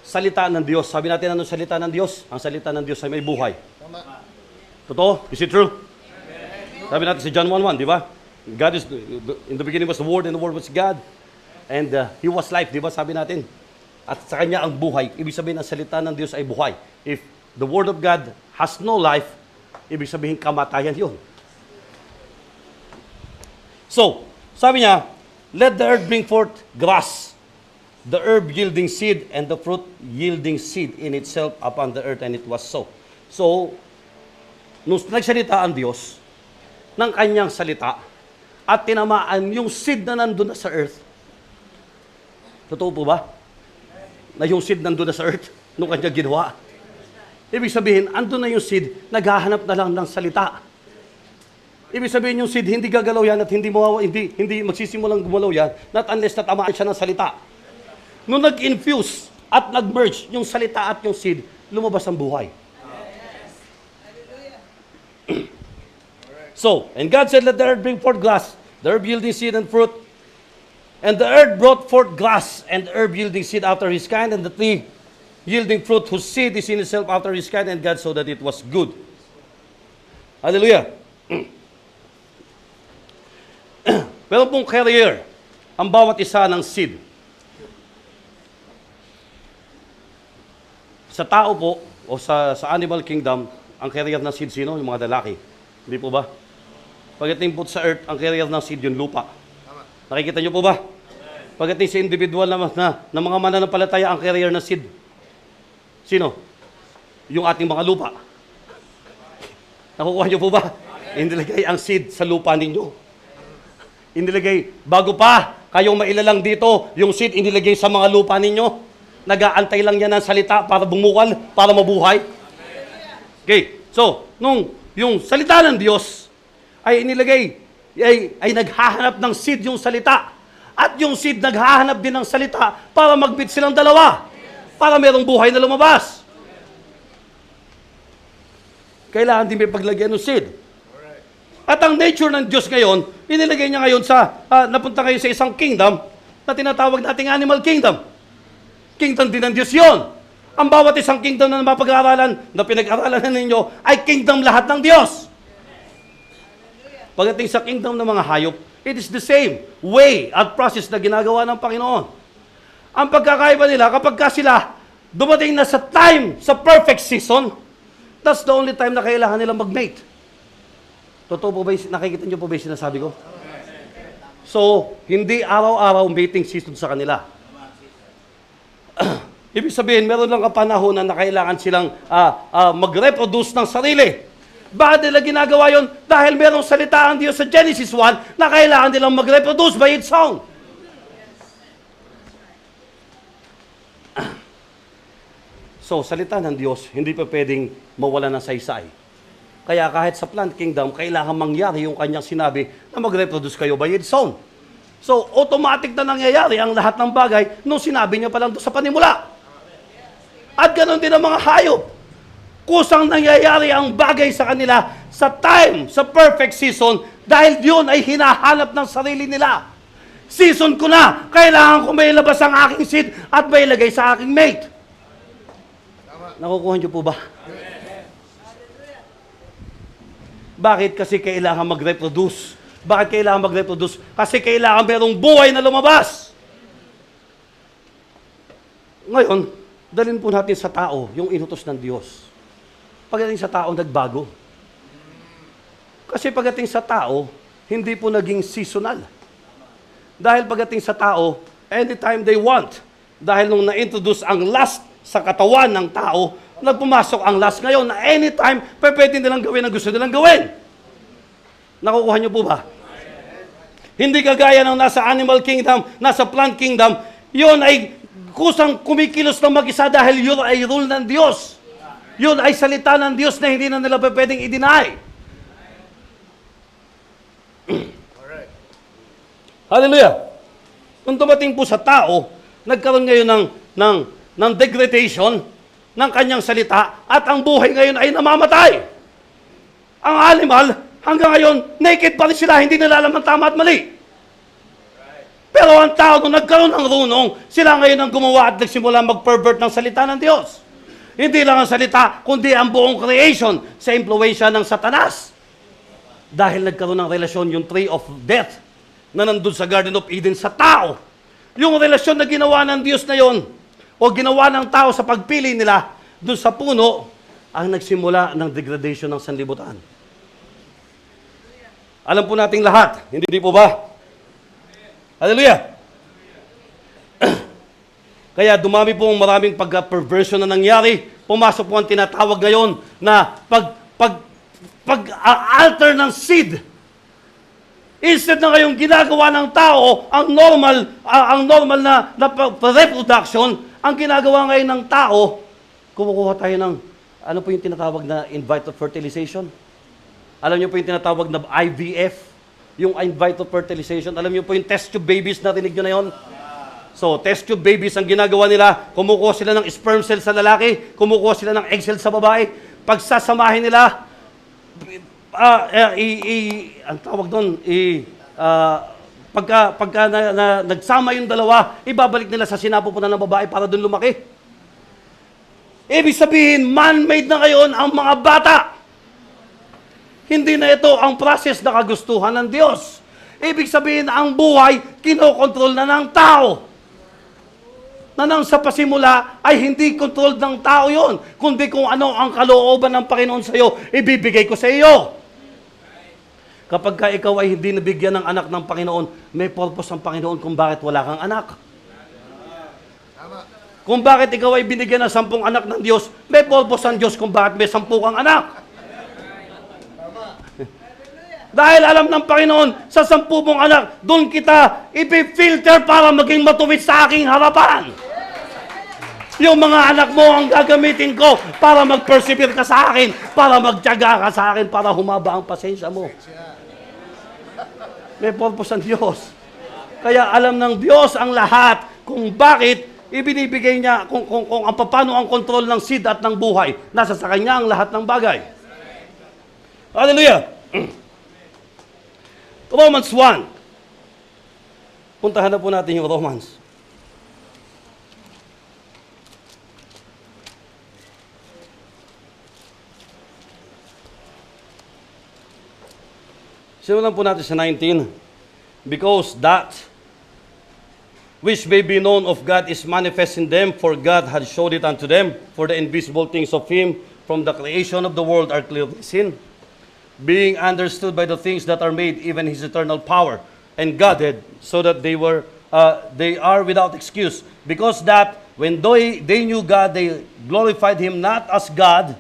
salita ng Diyos. Sabi natin, anong salita ng Diyos? Ang salita ng Diyos ay may buhay. Totoo? Is it true? Sabi natin sa John 1:1, di ba? God is, in the beginning was the Word, and the Word was God. And He was life, di ba? Sabi natin. At sa Kanya ang buhay. Ibig sabihin, ang salita ng Diyos ay buhay. If the Word of God has no life, ibig sabihin, kamatayan yun. So, sabi niya, let the earth bring forth grass, the herb yielding seed, and the fruit yielding seed in itself upon the earth, and it was so. So, nung nagsalita ang Diyos ng Kanyang salita, at tinamaan yung seed na nandun na sa earth, totoo po ba? Na yung seed nandun na sa earth, nung Kanya ginawa. Ibig sabihin, andun na yung seed, naghahanap na lang ng salita. Ibig sabihin yung seed, hindi gagalaw yan at hindi magsisimulang gumalaw yan, not unless natamaan siya ng salita. Nung nag-infuse at nag-merge yung salita at yung seed, lumabas ang buhay. So, and God said, let the earth bring forth grass, the herb yielding seed and fruit. And the earth brought forth grass and herb yielding seed after his kind, and the tree yielding fruit whose seed is in itself after his kind, and God saw that it was good. Hallelujah. Pero pong carrier, ang bawat isa ng seed. Sa tao po, o sa animal kingdom, ang carrier ng seed sino? Yung mga lalaki. Hindi po ba? Pagdating po sa earth, ang carrier ng seed yung lupa. Nakikita niyo po ba? Pagdating sa individual na mga mananampalataya, ang carrier ng seed. Sino? Yung ating mga lupa. Nakukuha niyo po ba? Inilagay ang seed sa lupa ninyo. Inilagay, bago pa kayong mailalang dito, yung seed inilagay sa mga lupa ninyo. Nag-aantay lang yan ng salita para bumukal, para mabuhay. Okay, so, nung yung salita ng Diyos ay inilagay, ay naghahanap ng seed yung salita. At yung seed naghahanap din ng salita para magbit silang dalawa. Para merong buhay na lumabas. Kailangan din may paglagyan ng seed. At ang nature ng Diyos ngayon, inilagay niya ngayon napunta ngayon sa isang kingdom na tinatawag nating animal kingdom. Kingdom din ng Diyos yun. Ang bawat isang kingdom na mapag-aaralan, na pinag-aralan ninyo, ay kingdom lahat ng Diyos. Pagdating sa kingdom ng mga hayop, it is the same way at process na ginagawa ng Panginoon. Ang pagkakaiba nila, kapag sila dumating na sa time, sa perfect season, that's the only time na kailangan nilang mag-mate. Totoo po ba, nakikita niyo po ba yung sinasabi ko? So, hindi araw-araw mating season sa kanila. Ibig sabihin, meron lang kapanahonan na kailangan silang mag-reproduce ng sarili. Bakit nila ginagawa yun? Dahil merong salita ang Diyos sa Genesis 1 na kailangan nilang mag-reproduce by its own. So, salita ng Diyos, hindi pa pwedeng mawala ng saysay. Kaya kahit sa plant kingdom, kailangan mangyari yung kanyang sinabi na mag-reproduce kayo by its own. So, automatic na nangyayari ang lahat ng bagay nung sinabi niya pa lang doon sa panimula. At ganoon din ang mga hayop. Kusang nangyayari ang bagay sa kanila sa time, sa perfect season, dahil yun ay hinahanap ng sarili nila. Season ko na, kailangan ko may labas ang aking seed at may ilagay sa aking mate. Nakukuha niyo po ba? Bakit? Kasi kailangan mag-reproduce. Bakit kailangan mag-reproduce? Kasi kailangan merong buhay na lumabas. Ngayon, dalhin po natin sa tao yung inutos ng Diyos. Pagdating sa tao, nagbago. Kasi pagdating sa tao, hindi po naging seasonal. Dahil pagdating sa tao, anytime they want. Dahil nung na-introduce ang lust sa katawan ng tao, nagpumasok ang lust ngayon na anytime, pwede nilang gawin ang gusto nilang gawin. Nakukuha niyo po ba? Hindi kagaya ng nasa animal kingdom, nasa plant kingdom, yun ay kusang kumikilos ng mag-isa dahil yun ay rule ng Diyos. Yun ay salita ng Diyos na hindi na nila pwedeng i-deny. Hallelujah! Kung dumating po sa tao, nagkaroon ngayon ng degradation ng kanyang salita at ang buhay ngayon ay namamatay. Ang animal, hanggang ngayon, naked pa rin sila, hindi nila alam ang tama at mali. Pero ang tao nung nagkaroon ng runong, sila ngayon ang gumawa at nagsimula mag-pervert ng salita ng Diyos. Hindi lang ang salita, kundi ang buong creation sa impluwensya ng Satanas. Dahil nagkaroon ng relasyon yung tree of death na nandun sa Garden of Eden sa tao. Yung relasyon na ginawa ng Diyos na yon, o ginawa ng tao sa pagpili nila dun sa puno, ang nagsimula ng degradation ng sanlibutan. Alam po nating lahat, hindi po ba? Hallelujah! Kaya dumami po maraming pag-perversion na nangyari. Pumasok po ang tinatawag ngayon na pag-alter ng seed. Instead na ngayong ginagawa ng tao, ang normal na reproduction, ang ginagawa ngayon ng tao, kumukuha tayo ng, ano po yung tinatawag na in vitro fertilization? Alam niyo po yung tinatawag na IVF? Yung in vitro fertilization. Alam niyo po yung test tube babies, narinig niyo na yon? So, test tube babies, ang ginagawa nila, kumukuha sila ng sperm cell sa lalaki, kumukuha sila ng egg cell sa babae, pagsasamahin nila, ang tawag doon, pagka nagsama yung dalawa, ibabalik nila sa sinapupunan ng babae para doon lumaki. Ibig sabihin, man-made na ngayon ang mga bata. Hindi na ito ang process na kagustuhan ng Diyos. Ibig sabihin, ang buhay, kinokontrol na ng tao. Na nang sa pasimula ay hindi controlled ng tao yon, kundi kung ano ang kalooban ng Panginoon sa iyo, ibibigay ko sa iyo. Kapag ka ikaw ay hindi nabigyan ng anak ng Panginoon, may purpose ang Panginoon kung bakit wala kang anak. Kung bakit ikaw ay binigyan ng 10 anak ng Diyos, may purpose ang Diyos kung bakit may 10 kang anak. Dahil alam ng Panginoon, sa 10 mong anak, doon kita ipifilter para maging matuwid sa aking harapan. Yung mga anak mo ang gagamitin ko para mag-persevere ka sa akin, para magtiyaga ka sa akin, para humaba ang pasensya mo. May purpose ang Diyos. Kaya alam ng Diyos ang lahat kung bakit ibinibigay niya, kung ang paano ang kontrol ng seed at ng buhay. Nasa sa Kanya ang lahat ng bagay. Hallelujah! Romans 1. Puntahan na po natin yung Romans. Simulan po natin sa 19. Because that which may be known of God is manifest in them, for God had showed it unto them, for the invisible things of Him from the creation of the world are clearly seen, being understood by the things that are made, even His eternal power and Godhead, so that they are without excuse. Because that when they knew God, they glorified Him not as God,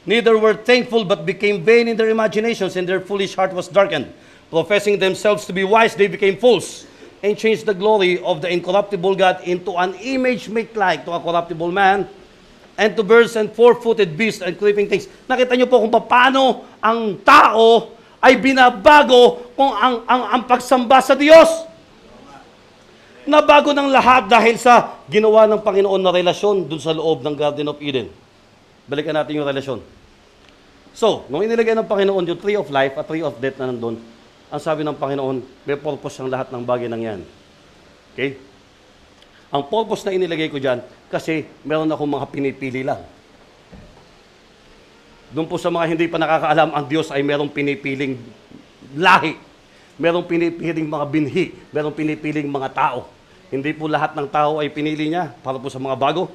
neither were thankful, but became vain in their imaginations, and their foolish heart was darkened. Professing themselves to be wise, they became fools, and changed the glory of the incorruptible God into an image made like to a corruptible man, and to birds and four-footed beasts and creeping things. Nakita niyo po kung paano ang tao ay binabago kung ang pagsamba sa Diyos. Nabago ng lahat dahil sa ginawa ng Panginoon na relasyon dun sa loob ng Garden of Eden. Balikan natin yung relasyon. So, nung inilagay ng Panginoon yung tree of life at tree of death na nandun, ang sabi ng Panginoon, may purpose ang lahat ng bagay ng yan. Okay? Ang purpose na inilagay ko dyan, kasi meron akong mga pinipili lang. Doon po sa mga hindi pa nakakaalam, ang Diyos ay merong pinipiling lahi. Merong pinipiling mga binhi. Merong pinipiling mga tao. Hindi po lahat ng tao ay pinili niya para po sa mga bago.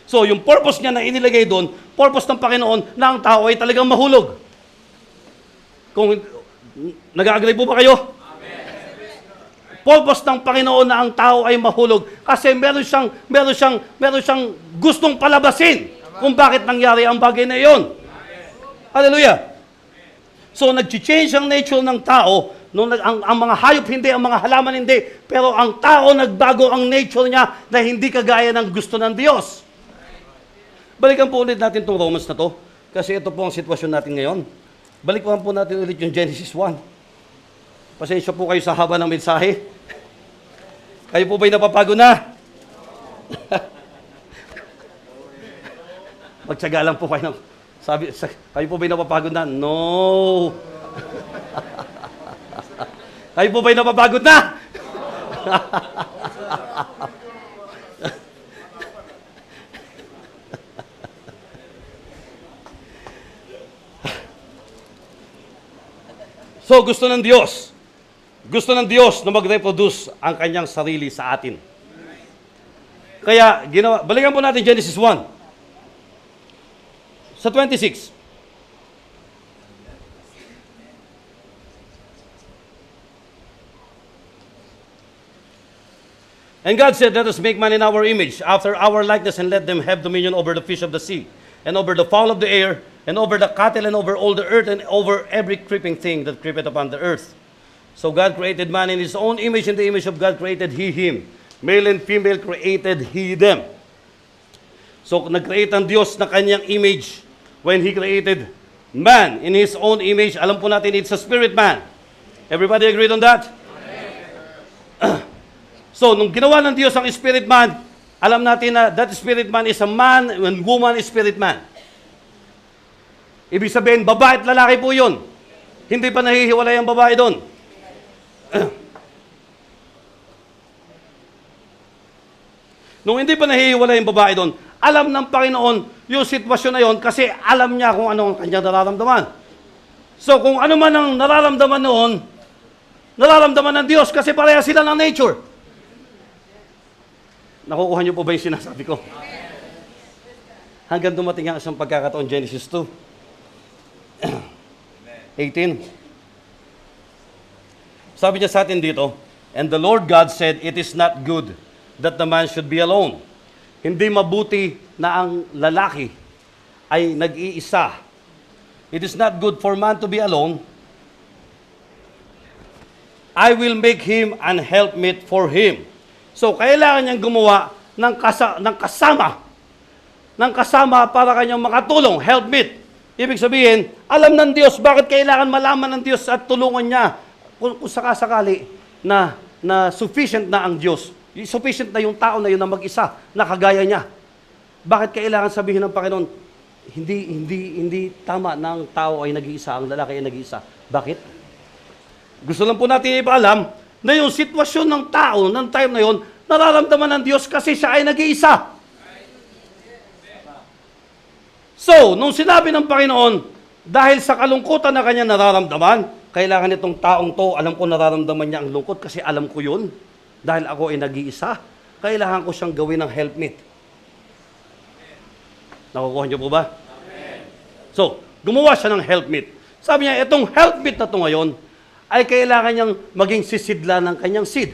So, yung purpose niya na inilagay doon, purpose ng Panginoon na ang tao ay talagang mahulog. Kung nag-agree po ba kayo? Purpose ng Panginoon na ang tao ay mahulog kasi meron siyang gustong palabasin kung bakit nangyari ang bagay na iyon. Hallelujah! So, nag-change ang nature ng tao. Ang mga hayop hindi, ang mga halaman hindi. Pero ang tao, nagbago ang nature niya na hindi kagaya ng gusto ng Diyos. Balikan po ulit natin itong Romans na to. Kasi ito po ang sitwasyon natin ngayon. Balikan po natin ulit yung Genesis 1. Pasensya po kayo sa haba ng mensahe. Kayo po ba'y napapagod na? Magtyaga lang po kayo. Kayo po ba'y napapagod na? No! Kayo po ba'y napapagod na? So, gusto ng Diyos na mag-reproduce ang kanyang sarili sa atin. Kaya, balikan po natin Genesis 1. Sa 26. And God said, let us make man in our image, after our likeness, and let them have dominion over the fish of the sea, and over the fowl of the air, and over the cattle, and over all the earth, and over every creeping thing that creepeth upon the earth. So God created man in his own image, in the image of God created he him. Male and female created he them. So nag-create ang Diyos na kanyang image when he created man in his own image. Alam po natin, it's a spirit man. Everybody agreed on that? So, nung ginawa ng Diyos ang spirit man, alam natin na that spirit man is a man and woman is spirit man. Ibig sabihin, babae at lalaki po yun. Hindi pa nahihiwalay ang babae doon. Nung hindi pa nahihiwalay ang babae doon, alam ng Panginoon yung sitwasyon na yon kasi alam niya kung ano ang kanyang nararamdaman. So, kung ano man ang nararamdaman noon, nararamdaman ng Diyos kasi pareha sila ng nature. Nakukuha niyo po ba yung sinasabi ko? Hanggang dumating ang isang pagkakataon, Genesis 2. 18. Sabi niya sa atin dito, and the Lord God said, it is not good that the man should be alone. Hindi mabuti na ang lalaki ay nag-iisa. It is not good for man to be alone. I will make him an helpmeet for him. So, kailangan niyang gumawa ng kasama para kanyang makatulong, helpmeet. Ibig sabihin, alam ng Diyos, bakit kailangan malaman ng Diyos at tulungan niya kung sakasakali na sufficient na ang Diyos. Sufficient na yung tao na yun na mag-isa, na kagaya niya. Bakit kailangan sabihin ng Panginoon, hindi tama na ang tao ay nag-iisa, ang lalaki ay nag-iisa. Bakit? Gusto lang po natin ipaalam na yung sitwasyon ng tao ng time na yon, nararamdaman ng Diyos kasi siya ay nag-iisa. So, nung sinabi ng Panginoon, dahil sa kalungkutan na kanya nararamdaman, kailangan itong taong to, alam ko nararamdaman niya ang lungkot kasi alam ko yun. Dahil ako ay nag-iisa, kailangan ko siyang gawin ng helpmeet. Nakukuha niyo po ba? So, gumawa siya ng helpmeet. Sabi niya, itong helpmeet na to ngayon, ay kailangan niyang maging sisidla ng kanyang seed.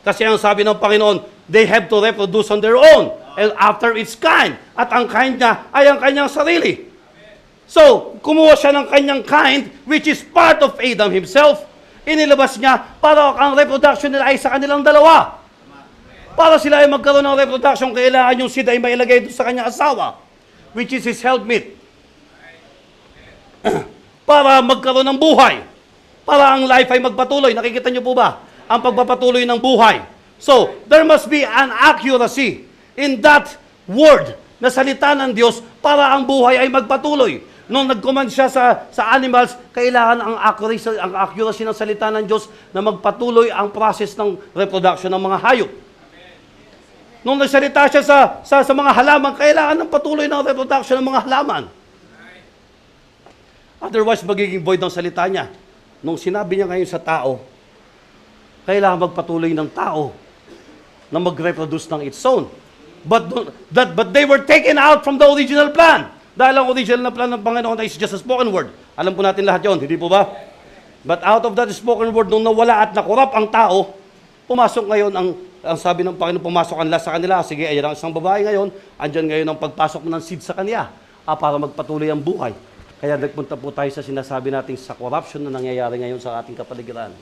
Kasi ang sabi ng Panginoon, they have to reproduce on their own and after its kind. At ang kind niya ay ang kanyang sarili. So, kumuha siya ng kanyang kind, which is part of Adam himself. Inilabas niya para ang reproduction nila ay sa kanilang dalawa. Para sila ay magkaroon ng reproduction, kailangan yung seed ay mailagay doon sa kanyang asawa, which is his helpmeet. Para magkaroon ng buhay. Para ang life ay magpatuloy. Nakikita niyo po ba? Ang pagpapatuloy ng buhay. So, there must be an accuracy in that word na salita ng Diyos para ang buhay ay magpatuloy. Nung nag-command siya sa animals, kailangan ang accuracy ng salita ng Diyos na magpatuloy ang process ng reproduction ng mga hayop. Nung nagsalita siya sa mga halaman, kailangan ng patuloy ng reproduction ng mga halaman. Otherwise, magiging void ng salita niya. Nung sinabi niya ngayon sa tao, kailangan magpatuloy ng tao na mag-reproduce ng its own. But they were taken out from the original plan. Dahil ang original na plan ng Panginoon is just a spoken word. Alam po natin lahat yon, hindi po ba? But out of that spoken word, nung nawala at nakurap ang tao, pumasok ngayon ang sabi ng Panginoon, pumasok ang sa kanila. Sige, ayan ang isang babae ngayon, andyan ngayon ang pagpasok ng seed sa kanya para magpatuloy ang buhay. Kaya nagpunta po tayo sa sinasabi natin sa corruption na nangyayari ngayon sa ating kapaligiran.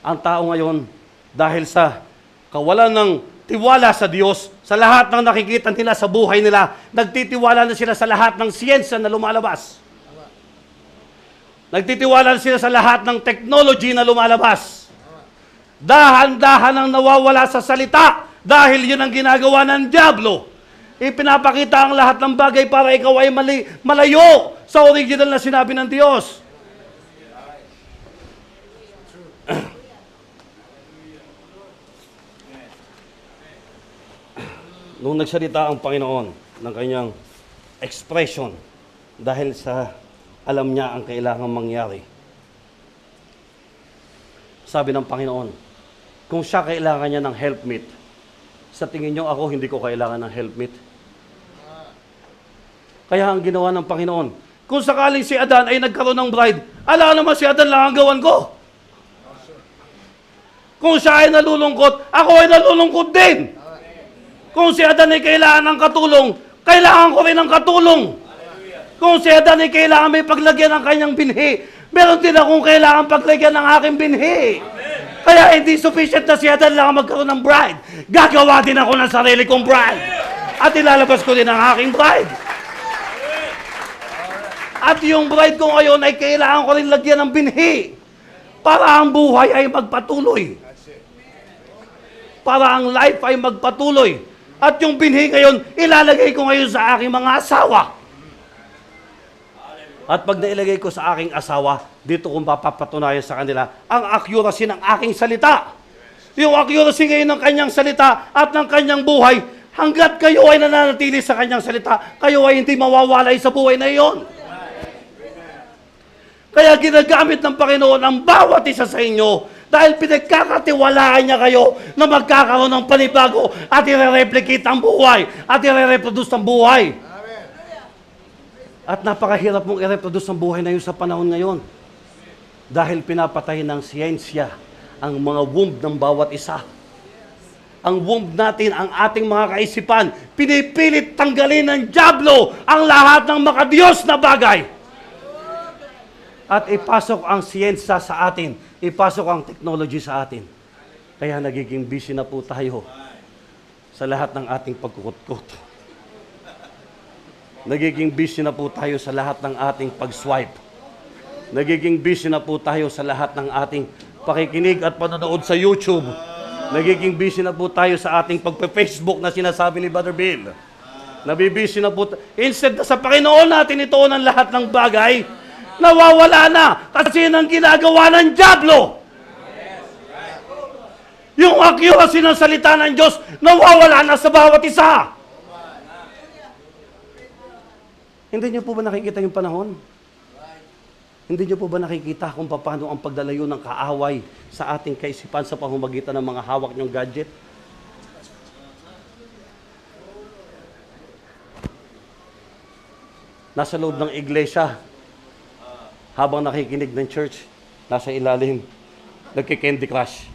Ang tao ngayon, dahil sa kawalan ng tiwala sa Diyos, sa lahat ng nakikita nila sa buhay nila, nagtitiwala na sila sa lahat ng siyensya na lumalabas. Nagtitiwala na sila sa lahat ng technology na lumalabas. Dahan-dahan ang nawawala sa salita dahil yun ang ginagawa ng dyablo. Ipinapakita ang lahat ng bagay para ikaw ay malayo sa original na sinabi ng Diyos. nung nagsalita ang Panginoon ng kanyang expression dahil sa alam niya ang kailangan mangyari. Sabi ng Panginoon, kung siya kailangan niya ng helpmeet, sa tingin niyo ako hindi ko kailangan ng helpmeet? Kaya ang ginawa ng Panginoon, kung sakaling si Adan ay nagkaroon ng bride, ala naman si Adan lang ang gawan ko. Kung siya ay nalulungkot, ako ay nalulungkot din. Kung si Adan ay kailangan ng katulong, kailangan ko rin ng katulong. Kung si Adan ay kailangan may paglagyan ng kanyang binhi, meron din akong kailangan paglagyan ng aking binhi. Kaya hindi sufficient na si Adan lang magkaroon ng bride. Gagawa din ako ng sarili kong bride. At ilalabas ko din ang aking bride. At yung bride ko ngayon ay kailangan ko rin lagyan ng binhi para ang buhay ay magpatuloy. Para ang life ay magpatuloy. At yung binhi ngayon, ilalagay ko ngayon sa aking mga asawa. At pag nailagay ko sa aking asawa, dito kong papapatunayan sa kanila ang accuracy ng aking salita. Yung accuracy ngayon ng kanyang salita at ng kanyang buhay, hanggat kayo ay nananatili sa kanyang salita, kayo ay hindi mawawalay sa buhay na iyon. Kaya ginagamit ng Panginoon ang bawat isa sa inyo dahil pinagkakatiwalaan niya kayo na magkakaroon ng panibago at i-replicate ang buhay at i-reproduce ang buhay. At napakahirap mong i-reproduce ang buhay na yun sa panahon ngayon. Dahil pinapatay ng siyensya ang mga womb ng bawat isa. Ang womb natin, ang ating mga kaisipan, pinipilit tanggalin ng dyablo ang lahat ng makadiyos na bagay. At ipasok ang siyensya sa atin, ipasok ang technology sa atin. Kaya nagiging busy na po tayo sa lahat ng ating pagkukutkot. Nagiging busy na po tayo sa lahat ng ating pag-swipe. Nagiging busy na po tayo sa lahat ng ating pakikinig at panonood sa YouTube. Nagiging busy na po tayo sa ating pagpe-Facebook na sinasabi ni Brother Bill. Nabibusy na po instead na sa Panginoon natin ito ng lahat ng bagay, nawawala na kasi nang ginagawa ng dyablo. Yung accuracy ng salita ng Diyos, nawawala na sa bawat isa. Hindi niyo po ba nakikita yung panahon? Hindi niyo po ba nakikita kung paano ang pagdalayo ng kaaway sa ating kaisipan sa pamamagitan ng mga hawak niyong gadget? Nasa loob ng iglesia, habang nakikinig ng church, nasa ilalim, nagki-Candy Crush.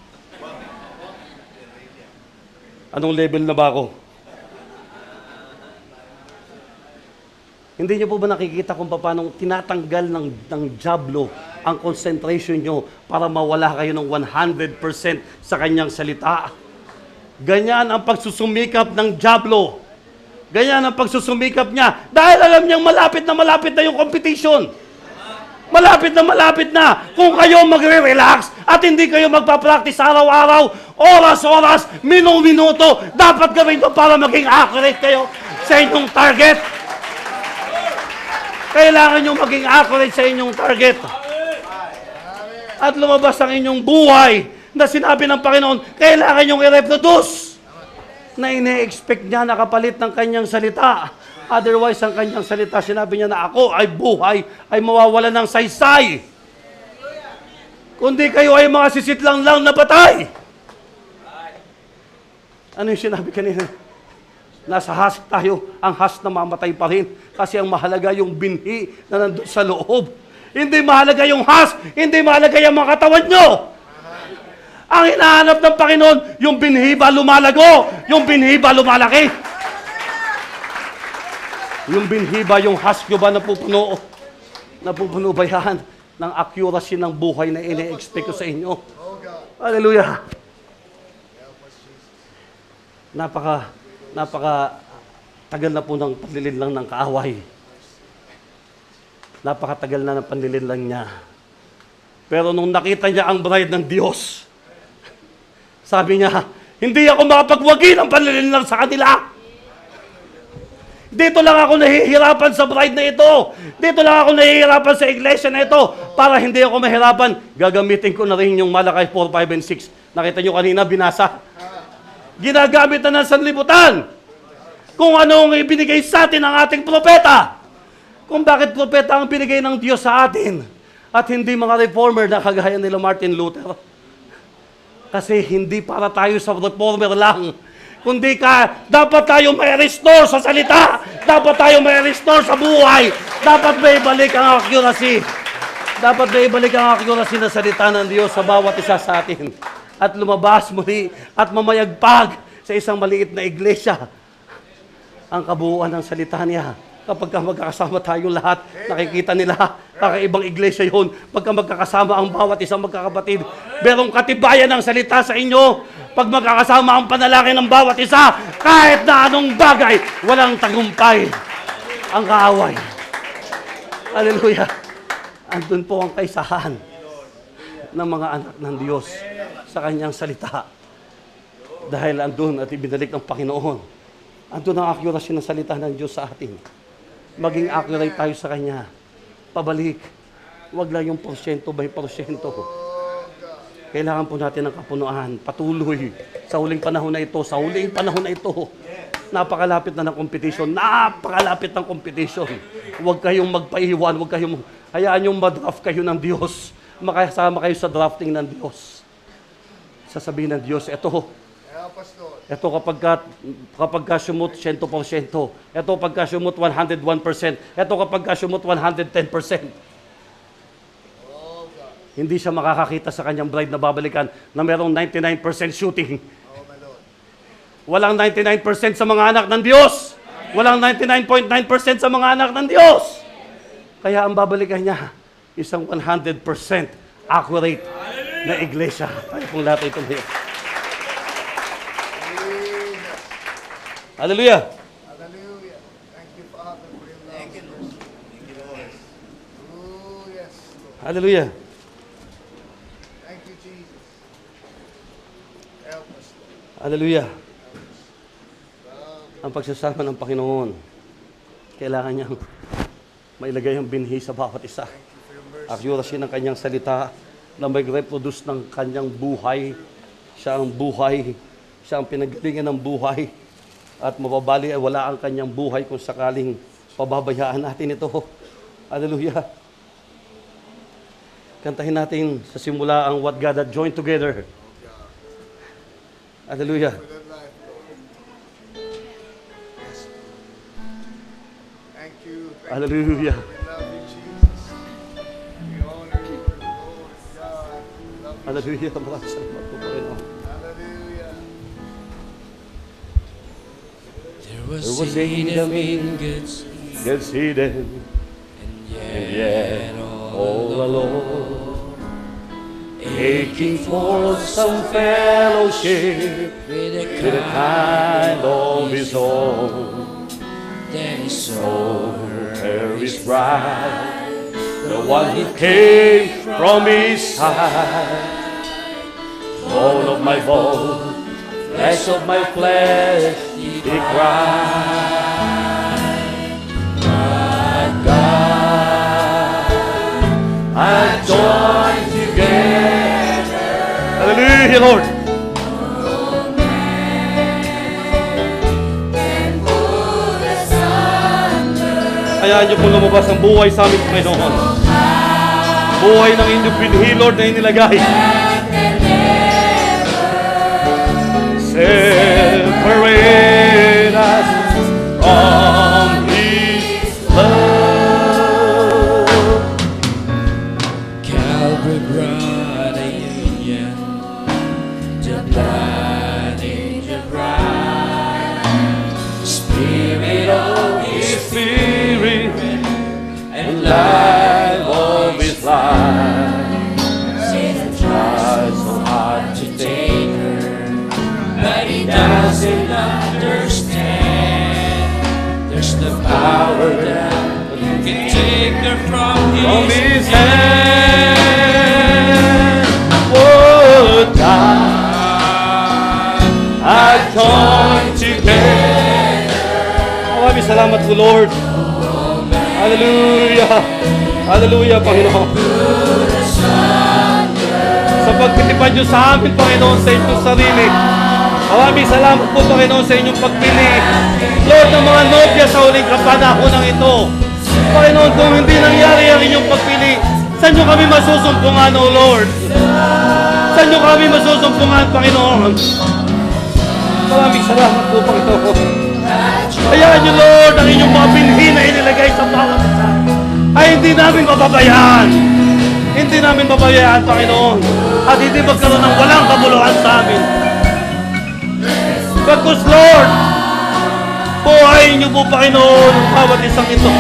Anong level na ba ako? Hindi niyo po ba nakikita kung paano tinatanggal ng dyablo ang concentration niyo para mawala kayo ng 100% sa kanyang salita? Ganyan ang pagsusumikap ng dyablo. Ganyan ang pagsusumikap niya. Dahil alam niyang malapit na yung competition. Malapit na. Kung kayo magre-relax at hindi kayo magpa-practice araw-araw, oras-oras, minuto, dapat gawin ito para maging accurate kayo sa inyong target. Kailangan nyo maging accurate sa inyong target. At lumabas ang inyong buhay na sinabi ng Panginoon, kailangan nyo i-reproduce na ine-expect niya na kapalit ng kanyang salita. Otherwise, ang kanyang salita, sinabi niya na ako ay buhay, ay mawawala ng saysay. Kundi kayo ay mga sisitlang lang na patay. Ano yung sinabi kanina? Nasa husk tayo, ang husk na mamatay pa rin. Kasi ang mahalaga yung binhi na nandun sa loob. Hindi mahalaga yung husk, hindi mahalaga yung mga katawan nyo. Ang hinahanap ng Panginoon, yung binhi ba lumalago? Yung binhi ba lumalaki? Yung binhi ba, yung husk nyo ba napupuno? Napupuno ba yan ng accuracy ng buhay na ine-expect ko sa inyo? Hallelujah! Napaka tagal na po ng panlilinlang ng kaaway. Napakatagal na ng panlilinlang niya. Pero nung nakita niya ang bride ng Diyos, sabi niya, hindi ako makapagwagi ng panlilinlang sa kanila. Dito lang ako nahihirapan sa bride na ito. Dito lang ako nahihirapan sa iglesia na ito. Para hindi ako mahirapan, gagamitin ko na rin yung Malakay 4, 5, and 6. Nakita nyo kanina, binasa. Ginagamit na ng sanlibutan. kung anong ibinigay sa atin ng ating propeta. Kung bakit propeta ang binigay ng Diyos sa atin at hindi mga reformer na kagaya nila Martin Luther. Kasi hindi para tayo sa reformer lang, kundi dapat tayo may restore sa salita, dapat tayo may restore sa buhay, dapat may balik ang accuracy. Dapat may ibalik ang accuracy na salita ng Diyos sa bawat isa sa atin. At lumabas muli at mamayagpag sa isang maliit na iglesia ang kabuuan ng salita niya. Kapag magkakasama tayong lahat, nakikita nila, kakaibang iglesia yun. Pagka magkakasama ang bawat isang magkakapatid, merong katibayan ng salita sa inyo. Pag magkakasama ang panalangin ng bawat isa, kahit na anong bagay, walang tagumpay ang kaaway. Hallelujah. Andun po ang kaisahan ng mga anak ng Diyos sa kanyang salita. Dahil andun at ibinalik ng Panginoon. Andun ang accuracy ng salita ng Diyos sa atin. Maging accurate tayo sa Kanya. Pabalik. Huwag lang yung porsyento by porsyento. Kailangan po natin ng kapunuan. Patuloy. Sa huling panahon na ito. Sa huling panahon na ito. Napakalapit na ng competition. Napakalapit ng competition. Huwag kayong magpaiwan. Huwag kayong... Hayaan yung madraft kayo ng Diyos. Makasama kayo sa drafting ng Diyos. Sasabihin ng Diyos, ito kapag sumut 100%. Ito pagka sumut 101%. Ito kapag sumut 110%. Hindi siya makakakita sa kanyang bride na babalikan na merong 99% shooting. Walang 99% sa mga anak ng Diyos. Walang 99.9% sa mga anak ng Diyos. Kaya ang babalikan niya, isang 100% accurate na iglesia. Tayo pong lahat ito ngayon. Hallelujah! Hallelujah. Thank you, Father, for your love. Thank you, Lord. Thank you, Lord. Oh, yes, Lord. Hallelujah! Thank you, Jesus. Help us, Lord. Hallelujah! Ang pagsasama ng Panginoon, kailangan niyang mailagay ang binhi sa bawat isa. Accuracy ng kanyang salita na mag-reproduce ng kanyang buhay. Siya ang buhay. Siya ang pinagalingan ng buhay. At mababali ay wala ang kanyang buhay kung sakaling pababayaan natin ito. Hallelujah. Kantahin natin sa simula ang What God Hath Joined Together. Hallelujah. Good life, Lord. Yes, Lord. Thank you. Thank Hallelujah. you. We love you, Jesus. We honor you, Lord God. We love you. Hallelujah. Maraming salamat po, Panginoon. Hallelujah. There was Adam in Gets hidden, and yet all alone, aching for some fellowship with a with a kind of his own. then he saw Her is bride, the one who came from his side. Bone of my bone, flesh of my flesh, he cried. My God, I join together. Hallelujah, Lord. Hayaan niyo pong lumabas ang buhay sa amin, Panginoon. Buhay ng inyong binhi, Lord, na inilagay. Separate us from His love. Calvary brought a union, the blood in the bride, Spirit of His Spirit and life of His life. Satan tries so hard to take her, but he doesn't understand. There's the power that can take her from From his His hand. Oh, God, I join together. Maraming salamat po, Lord. Hallelujah. Hallelujah, Panginoon. Sa pagtitipan niyo sa amin, Panginoon, sa inyong sarili. Maraming salamat po, Panginoon, sa inyong pagpili. Lord, ng mga nobya sa huling kapanahon ito. Panginoon, kung hindi nangyari ang inyong pagpili, saan nyo kami masusumpungan, O Lord? Saan nyo kami masusumpungan, Panginoon? Maraming salamat po, Panginoon. Hayaan nyo, Lord, ang inyong mga binhi na inilagay sa bawat isa ay hindi namin mababayaan. Hindi namin mababayaan, Panginoon. At hindi magkaroon ng walang kabuluhan sa amin. Bagkus, Lord, buhayin niyo po, Panginoon, ang bawat isang ito.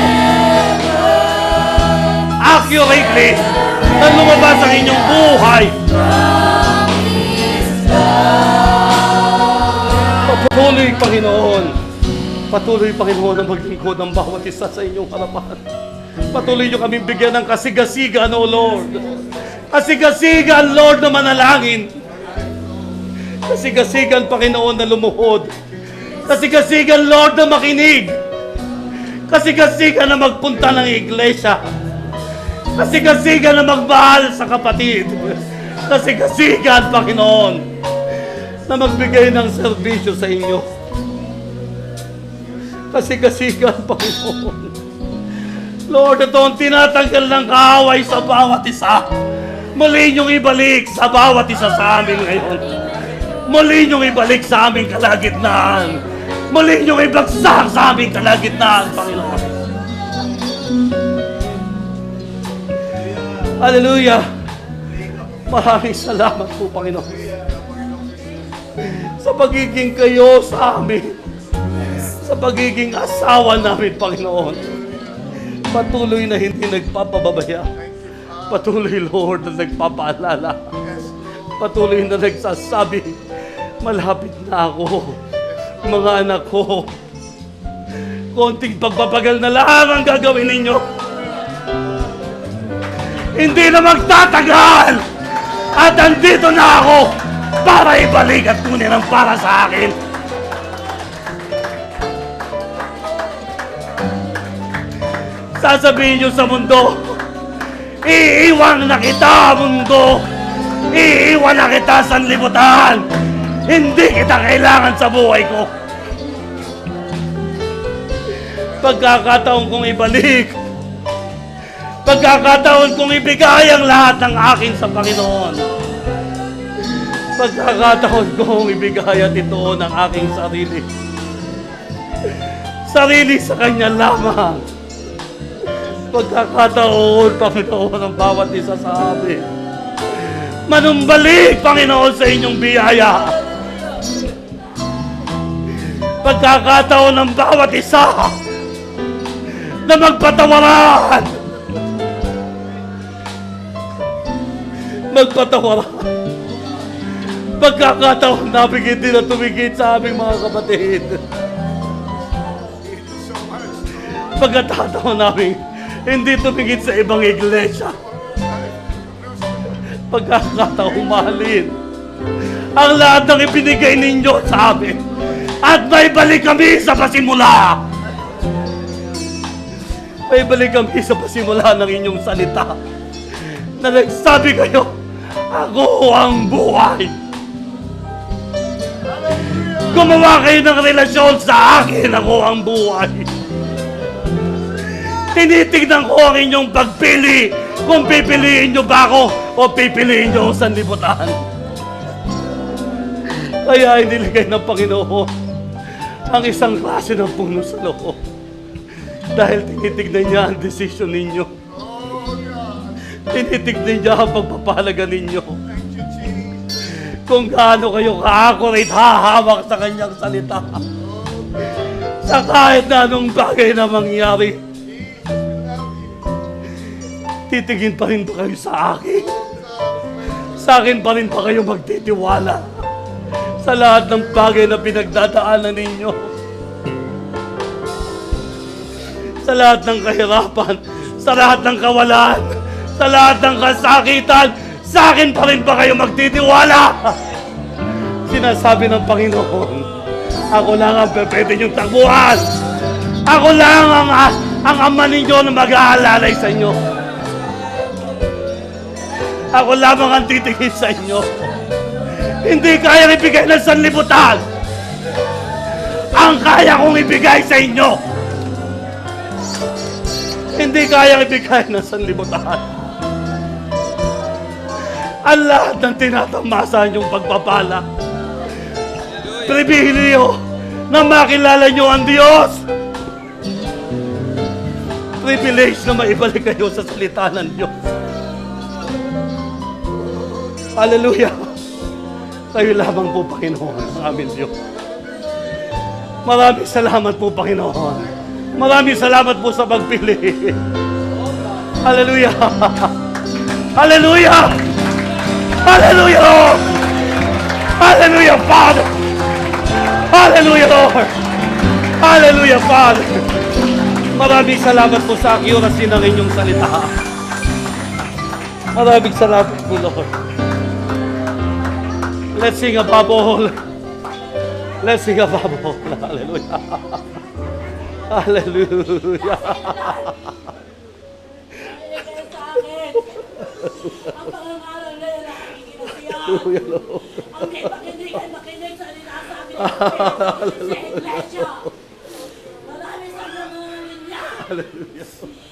Accurately, na lumabas ang inyong buhay. Patuloy, Panginoon. Patuloy, Panginoon, ang maglingkod ng bawat isa sa inyong harapan. Patuloy niyo kaming bigyan ng kasigasigan, O Lord. Kasigasigan, Lord, na manalangin. Kasigasigan, Panginoon, na lumuhod. Kasigasigan, Lord, na makinig. Kasigasigan na magpunta ng iglesia. Kasigasigan na magmahal sa kapatid. Kasigasigan, Panginoon, na magbigay ng serbisyo sa inyo. Kasigasigan, Panginoon. Lord, ito ang tinatanggal ng kaaway sa bawat isa. Muli niyong ibalik sa bawat isa sa amin ngayon. Muli niyong ibalik sa aming kalagitnaan. Muli niyong ibagsak sa aming kalagitnaan, Panginoon. Hallelujah! Maraming salamat po, Panginoon, sa pagiging kayo sa amin, sa pagiging asawa namin, Panginoon. Patuloy na hindi nagpapababaya. Patuloy, Lord, na nagpapaalala. Patuloy na nagsasabi, malapit na ako, mga anak ko. Konting pagpapagal na lang ang gagawin ninyo. Hindi na magtatagal. At andito na ako para ibalik at kunin ang para sa akin. Sasabihin nyo sa mundo, iiwan na kita, mundo. Iiwan na kita sa libutan. Hindi kita kailangan sa buhay ko. Pagkakataon kong ibalik. Pagkakataon kong ibigay ang lahat ng akin sa Panginoon. Pagkakataon kong ibigay at ito ng aking sarili. Sarili sa Kanya lamang. Pagkakataon, Panginoon, ang bawat isa sa amin. Manumbalik, Panginoon, sa inyong biyaya. Pagkakataon ng bawat isa na magpatawaran. Magpatawaran. Pagkakataon namin hindi na tumigit sa aming mga kapatid. Pagkakataon namin hindi tumigit sa ibang iglesia. Pagkakataon mahalin ang lahat ng ibinigay ninyo sa amin at may balik kami sa pasimula. May balik kami sa pasimula ng inyong salita na nagsabi kayo, ako ang buhay. Gumawa kayo ng relasyon sa akin, ako ang buhay. Tinitignan ko ang inyong pagpili kung pipiliin nyo ba ako o pipiliin nyo sa libutan. Kaya iniligay ng Panginoon ang isang klase ng puno sa loob dahil tinitignan niya ang desisyon ninyo. Tinitignan niya ang pagpapahalaga ninyo. Kung gaano kayo ka-accurate hahawak sa kanyang salita. Sa kahit na anong bagay na mangyari. Titigin pa rin ba kayo sa akin? Sa akin pa rin ba kayo magtitiwala? Sa lahat ng bagay na pinagdadaanan ninyo. Sa lahat ng kahirapan. Sa lahat ng kawalan. Sa lahat ng kasakitan. Sa akin pa rin ba kayo magtitiwala? Sinasabi ng Panginoon, ako lang ang pwede niyong takbuhan. Ako lang ang ama ninyo na mag-aalalay sa inyo. Ako lamang ang titingin sa inyo. Hindi kaya ibigay ng sanlibutan ang kaya kong ibigay sa inyo. Hindi kaya ibigay ng sanlibutan ang lahat ng tinatamasa niyong pagpapala. Pribilehyo na makilala niyo ang Diyos. Privilege na maibalik kayo sa salita ng Diyos. Hallelujah! Kayo lamang po, Panginoon, ang aming Diyos. Maraming salamat po, Panginoon. Maraming salamat po sa pagpili. Hallelujah! Hallelujah! Hallelujah, Lord! Hallelujah, Father! Hallelujah, Lord! Hallelujah, Father! Maraming salamat po sa accuracy ng inyong salita. Maraming salamat po, Lord. Let's sing above all. Let's sing above all. Hallelujah. Hallelujah. Hallelujah, Lord. Ang makinig sa ninasabi sa iglesia. Marami sa mga niya.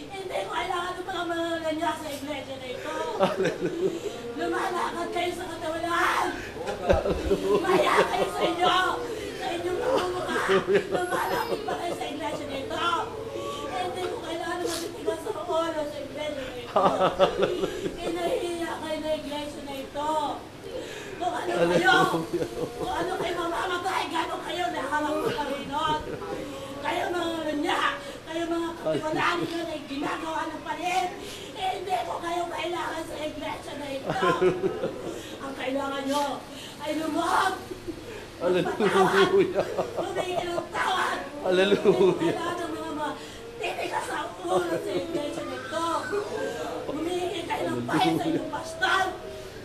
Hindi ko kailangan ng mga niya sa iglesia na ito. Lumalakad kayo sa katawanan. Maya kayo sa inyo. Sa inyong namumukha. Lumalakad pa kayo sa iglesia na ito. Hindi ko kailangan ng matitigas sa ulo sa iglesia na ito. Inahiya kayo na iglesia na ito. Kung ano kayo, kung ano kayo mamamatay, gano'n kayo nahalang ng Panginoon. Kayo mga niya, kayo mga katiwalaan nyo na ginagawa ng palit. Hindi ko kayo kailangan sa iglesia na ito. Ang kailangan nyo ay lumab. Magpatawad. Humingi ng tawad. Hallelujah. Kailangan ng mga matitigas sa ulo sa iglesia na ito. Humingi kayo ng pahin sa inyong pastor.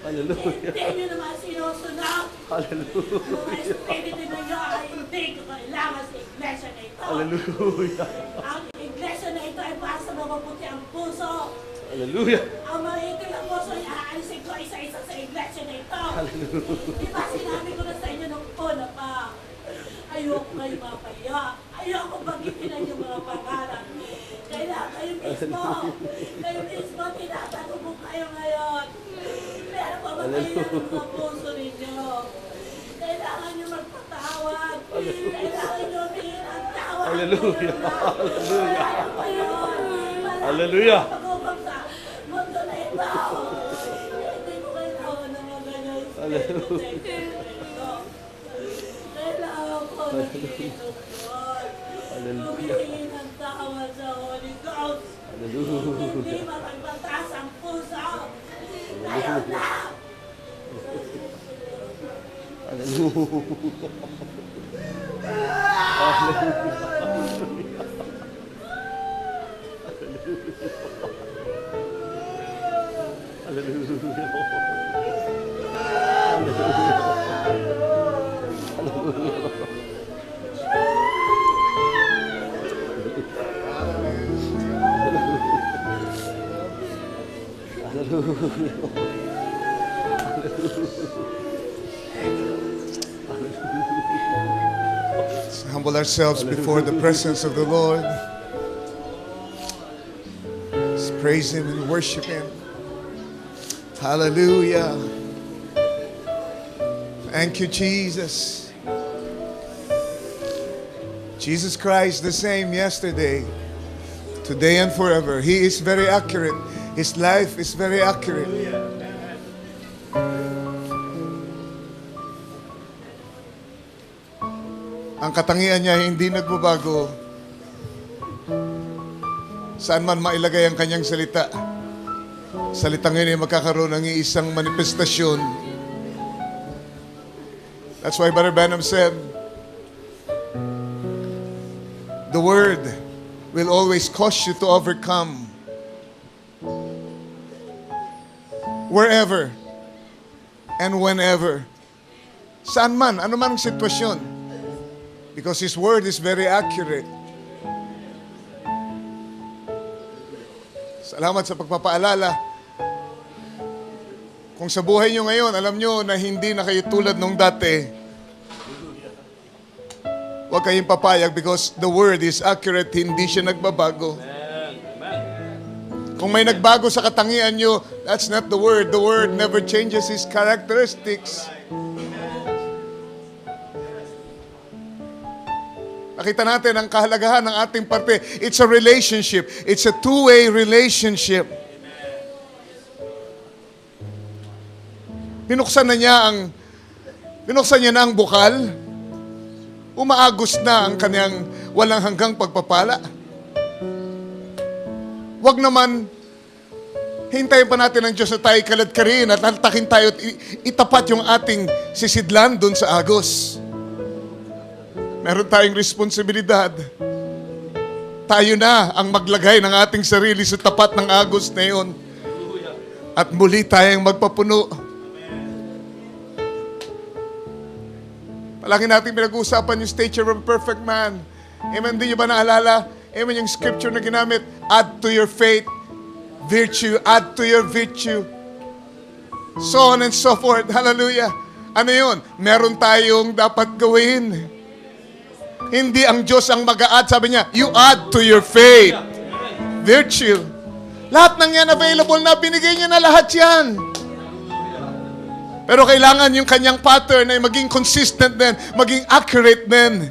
Hallelujah. Hindi nyo naman sinusunod. Hallelujah. Mga espiritu ninyo ay hindi ko kailangan sa iglesia na ito. Hallelujah. Ang iglesia na ito ay para sa mabubuti ang puso. Hallelujah. Ang mga itim ang puso ay aalisin ko isa-isa sa iglesia na ito. Hallelujah. Di ba sinabi ko na sa inyo nung una pa, ayoko kayo mapaya. Ayoko bagitin ang mga pangalan. Kailangan kayo mismo, tinatanong mo kayo ngayon. Pero pa ba kayo ng mga puso ninyo? Kailangan nyo magpatawad. Kailangan nyo humingi ang tawad. Hallelujah. Hallelujah. Hallelujah. Hallelujah. Pag-upag sa mundo na ito. Hindi ko kailangan ng mga ganyan. Kailangan ko ng Panginoon. Humingi ng tawad sa Holy Ghost. Hindi mapagbatas ang puso. Ngayon na! Let's humble ourselves before the presence of the Lord. Let's praise Him and worship Him. Hallelujah. Thank you, Jesus. Jesus Christ, the same yesterday, today, and forever. He is very accurate. His life is very accurate. Ang katangian niya hindi nagbabago. Saan man mailagay ang kanyang salita, salitang yun ay magkakaroon ng isang manifestasyon. That's why Brother Branham said, the Word will always cause you to overcome wherever and whenever. Saan man, ano man ang sitwasyon. Because His Word is very accurate. Salamat sa pagpapaalala. Kung sa buhay nyo ngayon, alam nyo na hindi na kayo tulad nung dati, huwag kayong papayag because the word is accurate, hindi siya nagbabago. Kung may nagbago sa katangian nyo, that's not the word. The word never changes his characteristics. Nakita natin ang kahalagahan ng ating parte. It's a relationship. It's a two-way relationship. Binuksan niya na ang bukal. Umaagos na ang kanyang walang hanggang pagpapala. Huwag naman hintayin pa natin ang Diyos na tayo kalad-karin at haltakin tayo at itapat yung ating sisidlan doon sa agos. Meron tayong responsibilidad. Tayo na ang maglagay ng ating sarili sa tapat ng agos na yun. At muli tayong magpapuno. Palagi natin pinag-uusapan yung stature of a perfect man. Amen, di nyo ba naalala? Amen, yung scripture na ginamit, add to your faith, virtue, add to your virtue. So on and so forth. Hallelujah. Ano yun? Meron tayong dapat gawin. Hindi ang Diyos ang mag-a-add. Sabi niya, you add to your faith, virtue. Lahat ng yan available na, binigay niya na lahat yan. Pero kailangan yung kanyang pattern ay maging consistent din, maging accurate din.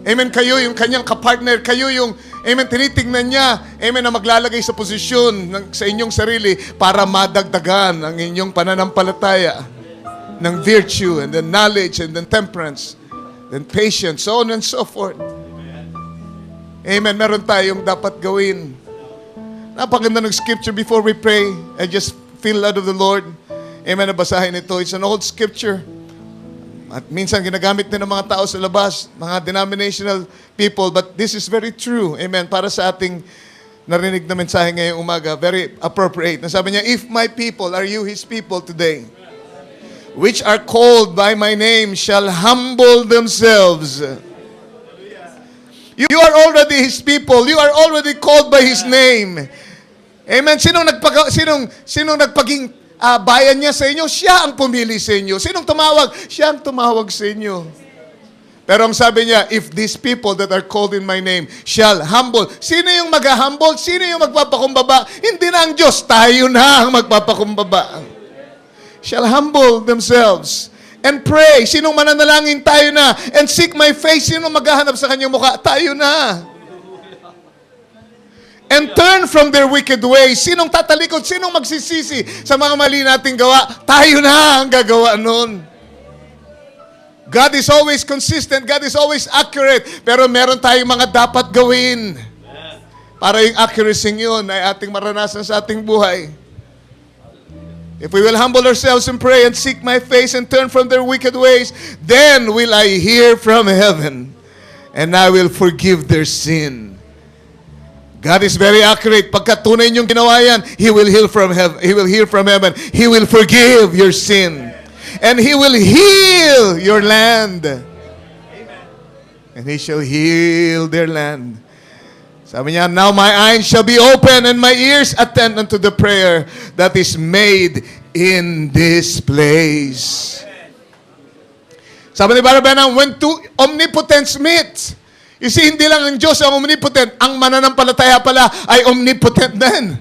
Amen, kayo yung kanyang kapartner, kayo yung, amen, tinitingnan niya, amen, na maglalagay sa posisyon sa inyong sarili para madagdagan ang inyong pananampalataya ng virtue and then knowledge and then temperance, then patience, so on and so forth. Amen, meron tayong dapat gawin. Napakaganda ng scripture before we pray. I just feel led of the Lord. Amen, nabasahin ito. It's an old scripture. At minsan ginagamit din ng mga tao sa labas, mga denominational people, but this is very true. Amen. Para sa ating narinig na mensahe ngayong umaga, very appropriate. Nasabi niya, if my people, are you His people today, which are called by my name, shall humble themselves. You are already His people. You are already called by His name. Amen. Sinong nagpaging bayan niya sa inyo? Siya ang pumili sa inyo. Sinong tumawag? Siya ang tumawag sa inyo. Pero ang sabi niya, if these people that are called in my name shall humble. Sino yung mag-humble? Sino yung magpapakumbaba? Hindi na ang Diyos. Tayo na ang magpapakumbaba. Shall humble themselves and pray. Sinong mananalangin? Tayo na. And seek my face. Sinong maghahanap sa kanyang mukha? Tayo na. And turn from their wicked ways. Sinong tatalikod? Sinong magsisisi sa mga mali nating gawa? Tayo na ang gagawa nun. God is always consistent. God is always accurate. Pero meron tayong mga dapat gawin. Para yung accuracy yun ay ating maranasan sa ating buhay. If we will humble ourselves and pray and seek my face and turn from their wicked ways, then will I hear from heaven and I will forgive their sin. God is very accurate. Pagka tunay niyong ginawa yan, He will heal from heaven. He will hear from heaven. He will forgive your sin. And He will heal your land. And He shall heal their land. Sabi niya, now my eyes shall be open and my ears attend unto the prayer that is made in this place. Sabi ni Brother Branham, when two omnipotents meet, you see, hindi lang ang Diyos ang omnipotent, ang mananampalataya pala ay omnipotent din.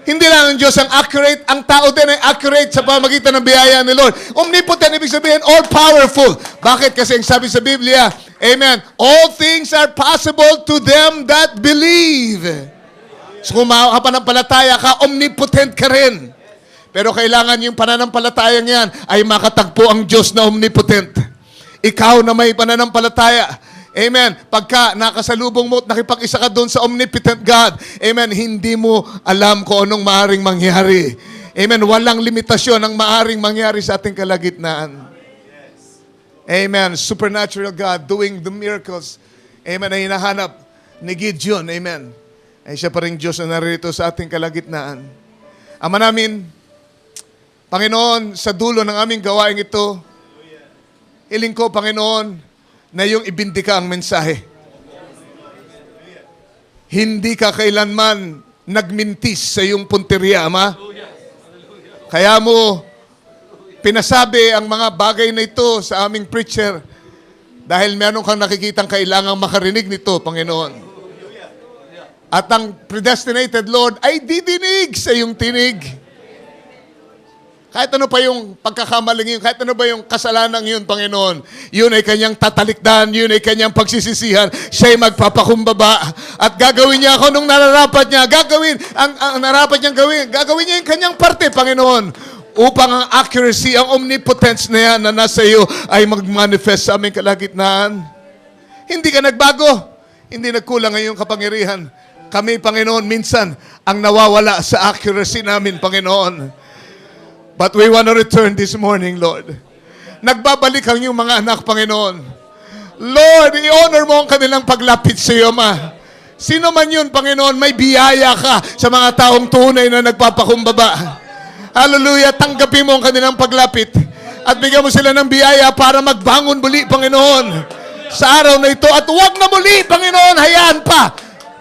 Hindi lang ang Diyos ang accurate, ang tao din ay accurate sa pamagitan ng biyaya ni Lord. Omnipotent, ibig sabihin, all-powerful. Bakit? Kasi ang sabi sa Biblia, amen, all things are possible to them that believe. So kung makapanampalataya ka, omnipotent ka rin. Pero kailangan yung pananampalatayang yan ay makatagpo ang Diyos na omnipotent. Ikaw na may pananampalataya, amen, pagka nakasalubong mo at nakipag-isa ka doon sa omnipotent God, amen, hindi mo alam kung anong maaring mangyari. Amen, walang limitasyon ang maaring mangyari sa ating kalagitnaan. Amen, supernatural God doing the miracles. Amen, na hinahanap ni Gideon. Amen, ay siya pa rin Diyos na narito sa ating kalagitnaan. Ama namin, Panginoon, sa dulo ng aming gawain ito, hiling ko, Panginoon, na yung ibindika ang mensahe. Hindi ka kailanman nagmintis sa iyong punteriya, Ama. Kaya mo pinasabi ang mga bagay na ito sa aming preacher dahil meron kang nakikitang kailangang makarinig nito, Panginoon. At ang predestinated Lord ay didinig sa iyong tinig. Kahit ano pa yung pagkakamaling yun, kahit ano ba yung kasalanan yun, Panginoon, yun ay kanyang tatalikdan, yun ay kanyang pagsisisihan, siya'y magpapakumbaba. At gagawin niya ako nung nararapat niya, ang narapat niyang gagawin niya yung kanyang parte, Panginoon, upang ang accuracy, ang omnipotence na yan na nasa iyo ay mag-manifest sa aming kalagitnaan. Hindi ka nagbago, hindi nagkulang ang iyong kapangyarihan. Kami, Panginoon, minsan ang nawawala sa accuracy namin, Panginoon. But we want to return this morning, Lord. Nagbabalik ang iyong mga anak, Panginoon. Lord, i-honor mo ang kanilang paglapit sa iyo, Ma. Sino man yun, Panginoon, may biyaya ka sa mga taong tunay na nagpapakumbaba. Hallelujah, tanggapin mo ang kanilang paglapit at bigyan mo sila ng biyaya para magbangon muli, Panginoon, sa araw na ito. At huwag na muli, Panginoon, hayaan pa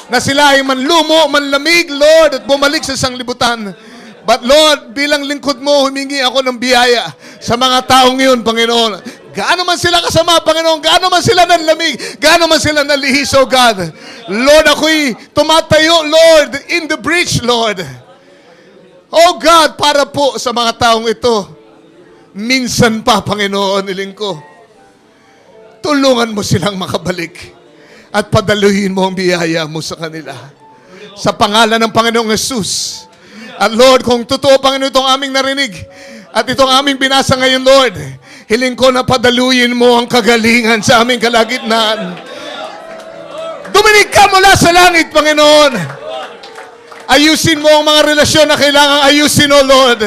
na sila ay manlumo, manlamig, Lord, at bumalik sa sanglibutan. But Lord, bilang lingkod mo, humingi ako ng biyaya sa mga taong yun, Panginoon. Gaano man sila kasama, Panginoon, gaano man sila nanlamig, gaano man sila nalihis, oh God. Lord, ako'y tumatayo, Lord, in the breach, Lord. Oh God, para po sa mga taong ito, minsan pa, Panginoon, iling ko, tulungan mo silang makabalik at padaluhin mo ang biyaya mo sa kanila. Sa pangalan ng Panginoong Jesus. At Lord, kung totoo, Panginoon, itong aming narinig at itong aming binasa ngayon, Lord, hiling ko na padaluyin mo ang kagalingan sa aming kalagitnaan. Duminig ka mula sa langit, Panginoon. Ayusin mo ang mga relasyon na kailangang ayusin, O Lord.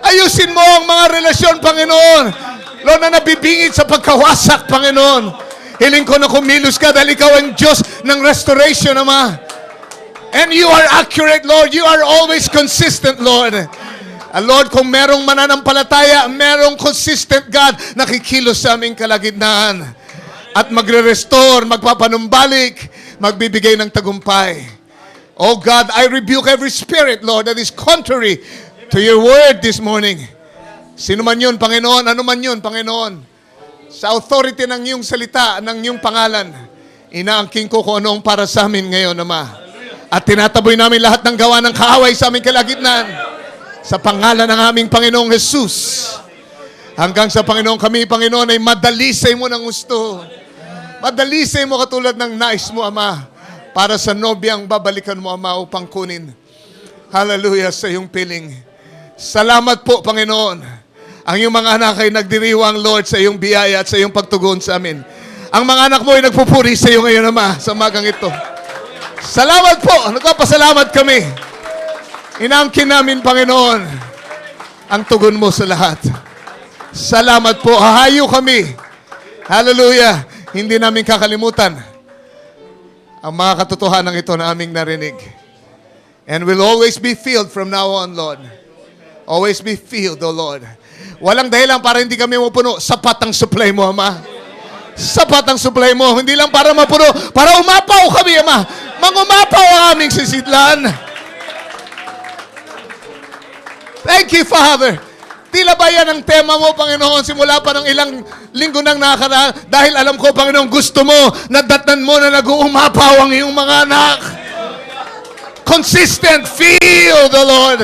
Ayusin mo ang mga relasyon, Panginoon. Lord, na nabibingit sa pagkawasak, Panginoon. Hiling ko na kumilos ka dahil ikaw ang Diyos ng restoration, Ama. And you are accurate, Lord. You are always consistent, Lord. Lord, kung merong mananampalataya, merong consistent God na kikilos sa aming kalagitnaan. At magre-restore, magpapanumbalik, magbibigay ng tagumpay. Oh God, I rebuke every spirit, Lord, that is contrary to your word this morning. Sino man yun, Panginoon, ano man yun, Panginoon. Sa authority ng iyong salita, ng iyong pangalan, inaangking ko kung anong para sa amin ngayon, Ama. At tinataboy namin lahat ng gawa ng kaaway sa aming kalagitnaan. Sa pangalan ng aming Panginoong Jesus. Hanggang sa Panginoon kami, Panginoon, ay madalisay mo ng gusto. Madalisay mo katulad ng nais mo, Ama, para sa nobyang babalikan mo, Ama, upang kunin. Hallelujah sa iyong piling. Salamat po, Panginoon. Ang iyong mga anak ay nagdiriwang, Lord, sa iyong biyaya at sa iyong pagtugon sa amin. Ang mga anak mo ay nagpupuri sa iyo ngayon, Ama, sa magang ito. Salamat po. Nagpapasalamat kami. Inaangkin namin, Panginoon, ang tugon mo sa lahat. Salamat po. Hahayo kami. Hallelujah. Hindi namin kakalimutan ang mga katotohanan ito na aming narinig. And will always be filled from now on, Lord. Always be filled, O Lord. Walang dahilan para hindi kami mapuno. Sapat ang supply mo, Ama. Sapat ang supply mo. Hindi lang para mapuno, para umapaw kami, Ama. Mangumapaw ang aming sisidlan. Thank you, Father. Tila ba yan ang tema mo, Panginoon, simula pa ng ilang linggo nang nakaraan? Dahil alam ko, Panginoon, gusto mo, nadatnan mo na nag-uumapaw ang iyong mga anak. Consistent, feel the Lord.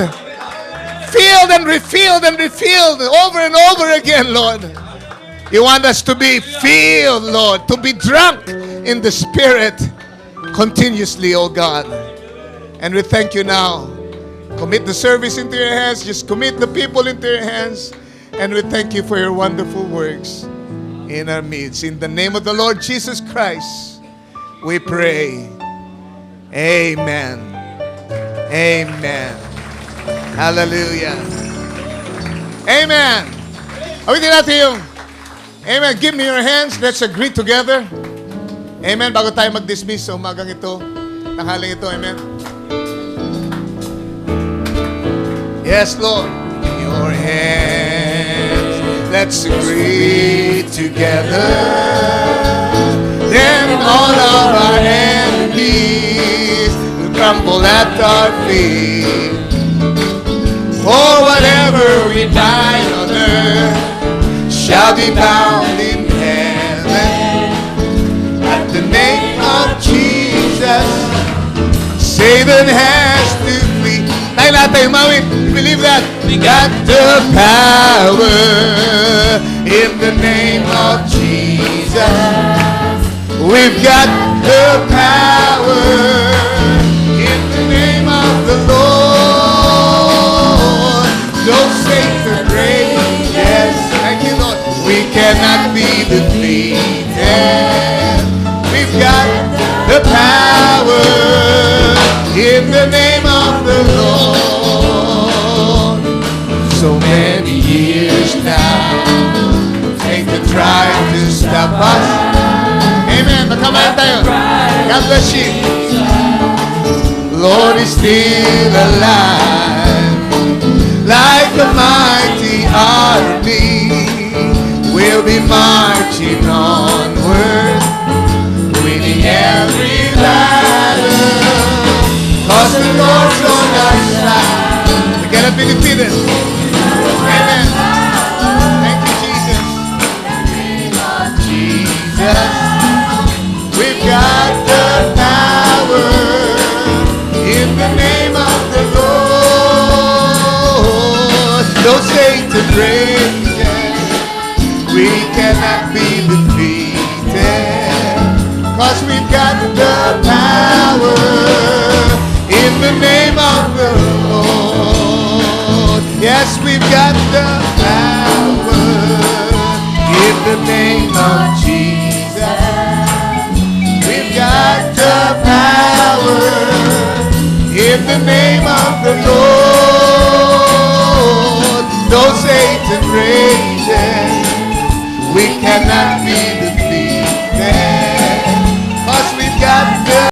Filled and refilled over and over again, Lord. You want us to be filled, Lord, to be drunk in the Spirit continuously, oh God. And we thank you now. Commit the service into your hands. Just commit the people into your hands. And we thank you for your wonderful works in our midst. In the name of the Lord Jesus Christ, we pray. Amen. Amen. Hallelujah. Amen. Awitin natin yung Amen. Give me your hands. Let's agree together. Amen. Bago tayo mag-dismiss sa umagang ito, tanghaling ito. Amen. Yes, Lord. Your hands. Let's agree together. Then all of our enemies will crumble at our feet. For what whatever we bind on earth shall be bound in heaven. At the name of Jesus, Satan has to flee. Tayo lahat tayo umawit. You believe that? We got the power in the name of Jesus. We've got the power in the name of the Lord. Don't Satan reign. Yes, thank you, Lord. We cannot be defeated. We've got the power in the name of the Lord. So many years now, Satan tried to stop us. Amen. Magkamayan tayo. God bless you. Lord is still alive. Like a mighty army, we'll be marching onward, winning every battle. 'Cause the Lord's on our side. We cannot be defeated. Amen. Thank you, Jesus. Jesus. We've got the power in the name of the Lord. Don't Satan reign. We cannot be defeated. 'Cause we've got the power in the name of the Lord. Yes, we've got the power in the name of Jesus. We've got the power in the name of the Lord. Though Satan rages, we cannot be